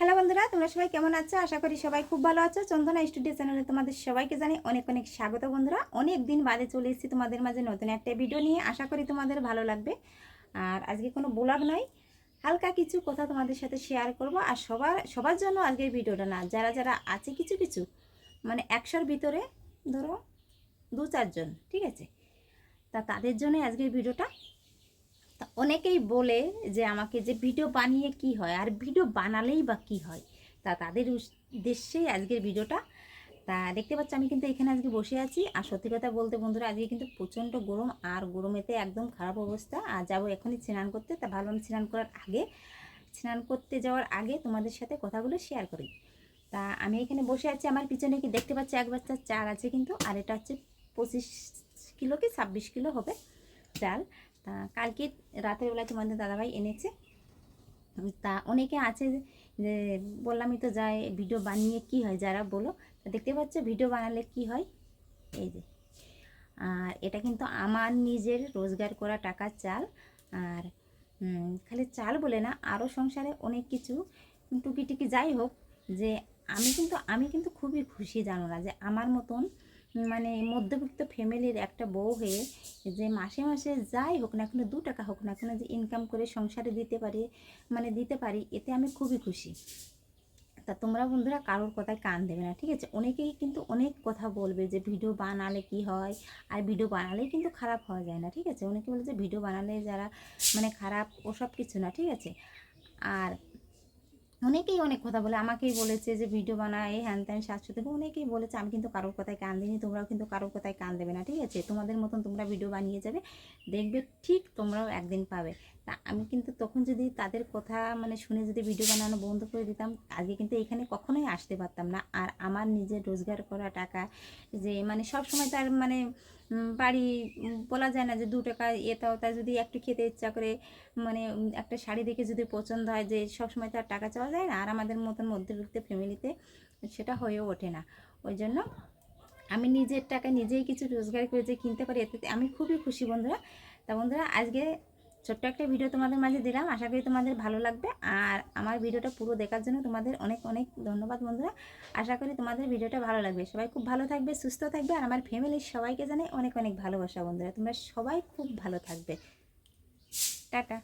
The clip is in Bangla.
হ্যালো বন্ধুরা, তোমরা সবাই কেমন আছো? আশা করি সবাই খুব ভালো আছো। চন্দনা স্টুডিও চ্যানেলে তোমাদের সবাইকে জানাই অনেক অনেক স্বাগত। বন্ধুরা, অনেক দিন বাদে চলে এসেছি তোমাদের মাঝে নতুন একটা ভিডিও নিয়ে। আশা করি তোমাদের ভালো লাগবে। আর আজকে কোনো ব্লগ নয়, হালকা কিছু কথা তোমাদের সাথে শেয়ার করব। আর সবার জন্য আজকের ভিডিওটা না, যারা যারা আছে কিছু কিছু মানে 100-র ভিতরে ধরো 2-4 জন, ঠিক আছে, তাদের জন্য আজকের ভিডিওটা। অনেকেই বলে যে আমাকে যে ভিডিও বানিয়ে কি হয়, আর ভিডিও বানালেই বা কি হয়, তাদের উদ্দেশ্যেই আজকের ভিডিওটা। দেখতে পাচ্ছ আমি কিন্তু এখানে আজকে বসে আছি। আর সত্যি কথা বলতে বন্ধুরা, আজকে কিন্তু প্রচণ্ড গরম, আর গরমেতে একদম খারাপ অবস্থা। আর যাবো এখনই স্নান করতে। ভাবলাম স্নান করতে যাওয়ার আগে তোমাদের সাথে কথাগুলো শেয়ার করি। আমি এখানে বসে আছি। আমার পিছনে কি দেখতে পাচ্ছি, এক বস্তা চাল আছে কিন্তু। আর এটা হচ্ছে 25 কিলো কি 26 কিলো হবে চাল। কালকে রাতের বেলায় তোমাদের দাদাভাই এনেছে। অনেকে আছে যে বললামই তো, যাই ভিডিও বানিয়ে কি হয় যারা বলো। দেখতে পাচ্ছ ভিডিও বানালে কি হয়, এই যে। আর এটা কিন্তু আমার নিজের রোজগার করা টাকার চাল। আর খালি চাল বলে না, আরও সংসারে অনেক কিছু টুকিটুকি যাই হোক, যে আমি কিন্তু খুবই খুশি, জানো না, যে আমার মতন মানে মধ্যবিত্ত ফ্যামিলির একটা বউ হয়ে যে মাসে মাসে যাই হোক না কেন, 2 টাকা হোক না কেন, যে ইনকাম করে সংসারে দিতে পারি, এতে আমি খুবই খুশি। তোমরা বন্ধুরা কারোর কথায় কান দেবে না, ঠিক আছে। অনেকেই কিন্তু অনেক কথা বলবে যে ভিডিও বানালে কি হয়, আর ভিডিও বানালেই কিন্তু খারাপ হওয়া যায় না, ঠিক আছে। অনেকে বলে যে ভিডিও বানালে যারা খারাপ, ওসব কিছু না, ঠিক আছে। আর অনেকেই অনেক কথা বলে, আমাকেই বলেছে যে ভিডিও বানায় হ্যান ত্যান সাতশো থেকে, অনেকেই বলেছে। আমি কিন্তু কারোর কথায় কান দিইনি, তোমরাও কিন্তু কারোর কথায় কান দেবে না, ঠিক আছে। তোমাদের মতন তোমরা ভিডিও বানিয়ে যাবে, দেখবে ঠিক তোমরাও একদিন পাবে। আমি কিন্তু তখন যদি তাদের কথা শুনে যদি ভিডিও বানানো বন্ধ করে দিতাম, আজকে কিন্তু এখানে কখনোই আসতে পারতাম না। আর আমার নিজের রোজগার করা টাকা, যে সব সময় তার বাড়ি বলা যায় না যে 2 টাকা এটাও, তার যদি একটু খেতে ইচ্ছা করে, একটা শাড়ি দেখে যদি পছন্দ হয়, যে সব সময় তার টাকা চাওয়া যায় না। আর আমাদের মতন মধ্যবিত্ত ফ্যামিলিতে সেটা হয়েও ওঠে না। ওই জন্য আমি নিজের টাকা নিজেই কিছু রোজগার করে যে কিনতে পারি, এতে আমি খুবই খুশি বন্ধুরা। বন্ধুরা, আজকে ছোট্ট একটা ভিডিও তোমাদের মাঝে দিলাম, আশা করি তোমাদের ভালো লাগবে। আর আমার ভিডিওটা পুরো দেখার জন্য তোমাদের অনেক অনেক ধন্যবাদ বন্ধুরা। আশা করি তোমাদের ভিডিওটা ভালো লাগবে। সবাই খুব ভালো থাকবে, সুস্থ থাকবে। আর আমার ফ্যামিলির সবাইকে জানাই অনেক অনেক ভালোবাসা বন্ধুরা। তোমরা সবাই খুব ভালো থাকবে। টাটা।